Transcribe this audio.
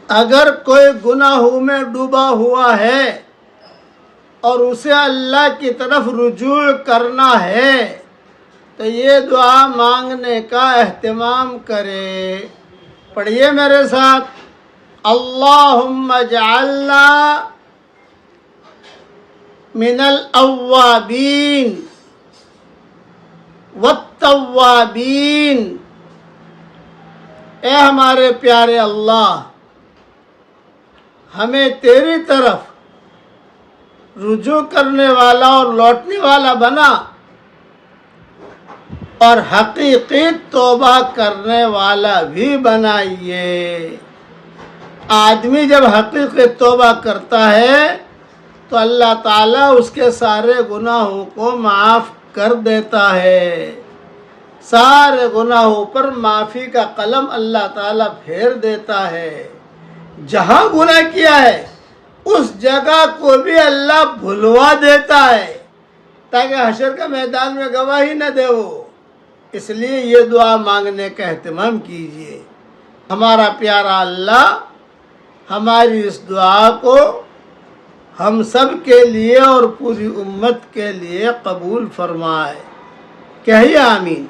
اگر کوئی گناہوں میں ڈوبا ہوا ہے اور اسے اللہ کی طرف رجوع کرنا ہے تو یہ دعا مانگنے کا اہتمام کرے۔ پڑھیے میرے ساتھ، اللہم اجعلنا من الاوابین والتوابین۔ اے ہمارے پیارے اللہ، ہمیں تیری طرف رجوع کرنے والا اور لوٹنے والا بنا، اور حقیقی توبہ کرنے والا بھی بنائیے۔ آدمی جب حقیقی توبہ کرتا ہے تو اللہ تعالیٰ اس کے سارے گناہوں کو معاف کر دیتا ہے۔ سارے گناہوں پر معافی کا قلم اللہ تعالیٰ پھیر دیتا ہے۔ جہاں گناہ کیا ہے اس جگہ کو بھی اللہ بھلوا دیتا ہے تاکہ حشر کا میدان میں گواہی نہ دے وہ۔ اس لیے یہ دعا مانگنے کا اہتمام کیجیے۔ ہمارا پیارا اللہ ہماری اس دعا کو ہم سب کے لیے اور پوری امت کے لیے قبول فرمائے۔ کہیے آمین۔